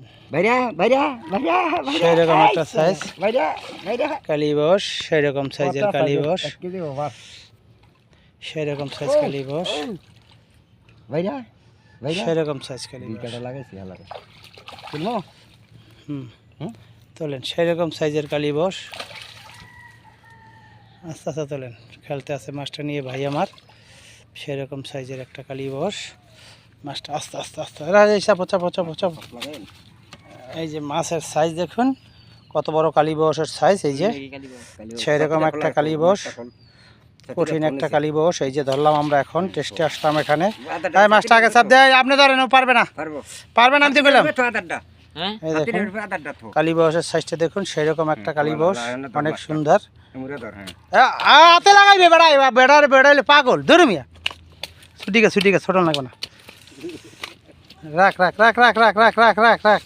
বাইরা বাইরা বাইরা সেরকম একটা সাইজ বাইরা বাইরা কালীবস, সেরকম সাইজের কালীবস, 1 কেজি ওভার সেরকম সাইজ কালীবস, বাইরা বাইরা সেরকম সাইজ দুই কালীবস। কাটা লাগাইছি হালারে শুনো হুম তোলেন সেরকম সাইজের কালীবস। আস্তে আস্তে তোলেন, খেলতে আছে মাছটা নিয়ে ভাই আমার। সেরকম সাইজের একটা কালীবস মাছটা, আস্তে আস্তে আস্তে চাপো চাপো চাপো চাপো। এই যে মাছের সাইজ দেখুন কত বড় কালীবসের সাইজ। এই যে সেরকম একটা কালীবস, কঠিন একটা কালীবস। এই যে ধরলাম আমরা, এখন টেস্টে আসলাম এখানে। মাছটা আগে চাপ দেয়, আপনি ধরেন, পারবে না পারবে না, আমি বললাম। এই দেখুন কালীবসের সাইজটা দেখুন, সেরকম একটা কালীবস, অনেক সুন্দর। হাতে লাগাইবে বেড়াই, বেড়ার বেড়াইলে পাগল ধরু মিয়া। ছুটিকে ছুটিকে ছোট লাগবে না, রাখ রাখ রাখ রাখ রাখ রাখ রাখ রাখ রাখ।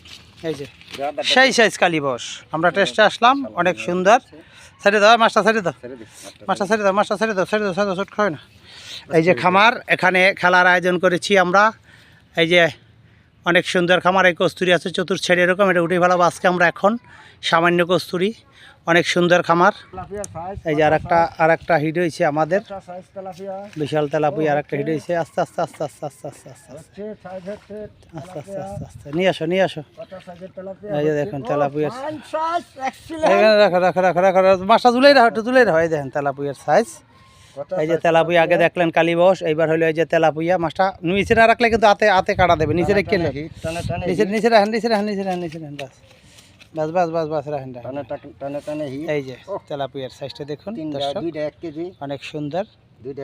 এই যে সেই সাইজ কালীবস, আমরা টেস্টে আসলাম, অনেক সুন্দর। ছেড়ে দাও মাছটা, ছেড়ে দাও মাছটা, ছেড়ে দাও মাছটা, ছেড়ে দাও ছেড়ে দাও ছেড়ে দাও, ছোট খাবে না। এই যে খামার, এখানে খেলার আয়োজন করেছি আমরা। এই যে অনেক সুন্দর খামার, এই কস্তুরি আছে চতুর ছেড়ে এরকম, এটা উঠে ফেলাবো আজকে আমরা এখন। সামান্য কস্তুরি, অনেক সুন্দর খামার। এই যে আর একটা হিট হয়েছে আমাদের, বিশাল তেলাপুয়া আর একটা হিট হয়েছে। আস্তে আস্তে আস্তে আস্তে আস্তে আস্তে আস্তে আস্তে আস্তে আস্তে আস্তে আস্তে নিয়ে আসো নিয়ে আসো। এই যে দেখুন তেলাপুয়ার, রাখো রাখো রাখো রাখো, মাছটা তুলেই রাখো, একটু তুলেই রাখো। এই দেখেন তেলাপুয়ার সাইজ। এই যে তেলাপুয়া আগে দেখলেন কালীবস, এইবার হলো এই যে তেলাপুয়া। মাছটা নিচে না রাখলে কিন্তু হাতে হাতে কাটা দেবে, নিচে রেখে নিচে নিচে রাখেন, নিচে রাখেন, নিচে রাখেন, নিচে রাখেন, বাস বাস বাস বাস বাস রাখেন। এই যে তেলাপুয়ার সাইজটা দেখুন, অনেক সুন্দর। দুইটা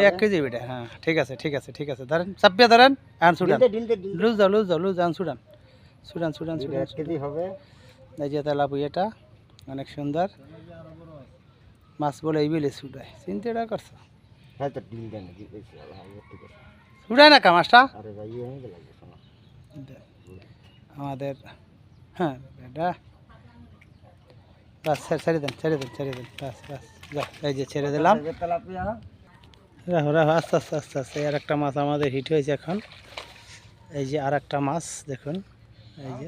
1 কেজি বেটা, হ্যাঁ ঠিক আছে ঠিক আছে ঠিক আছে। ধরেন চাপিয়ে ধরেন, আন সুডান, লুজ দাও লুজ দাও লুজ, আন সুডান সুডান সুডান সুডান 1 কেজি হবে। এই যে তেলাপুয়াটা অনেক সুন্দর মাছ বলে, এই বেলে সুডায়, চিন্তাটা করছো? সুডায় না কা মাছটা আমাদের। হ্যাঁ বেটা, বাস ছেড়ে দেন ছেড়ে দেন ছেড়ে দেন, বাস বাস যা। এই যে ছেড়ে দিলাম, রাখো রাখো, আস্তে আস্তে আস্তে আস্তে। আর একটা মাছ আমাদের হিট হয়েছে এখন। এই যে আর একটা মাছ দেখুন, এই যে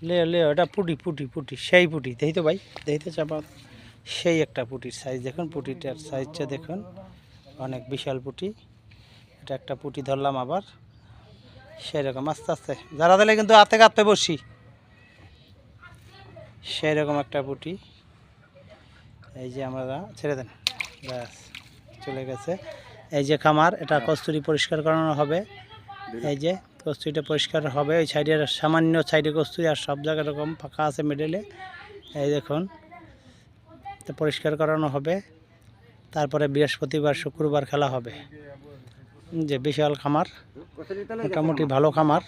লে লে, ওটা পুটি পুটি পুটি, সেই পুটি দেখি তো ভাই, দেখি তো চাপা। সেই একটা পুটির সাইজ দেখুন, পুটিটার সাইজটা দেখুন, অনেক বিশাল পুটি। এটা একটা পুটি ধরলাম আবার, সেরকম আস্তে আস্তে যারা দিলে কিন্তু হাতে কাঁপতে বসি। সেরকম একটা পুটি। এই যে আমরা ছেড়ে দেন, ব্যাস চলে গেছে। এই যে খামার, এটা কস্তুরি পরিষ্কার করানো হবে। এই যে কস্তুরিটা পরিষ্কার হবে, ওই সাইডের সামান্য সাইডে কস্তুরি, আর সব জায়গায় এরকম ফাঁকা আছে মিডলে। এই দেখুন, তো পরিষ্কার করানো হবে। তারপরে বৃহস্পতিবার শুক্রবার খেলা হবে। যে বিশাল খামার, মোটামুটি ভালো খামার।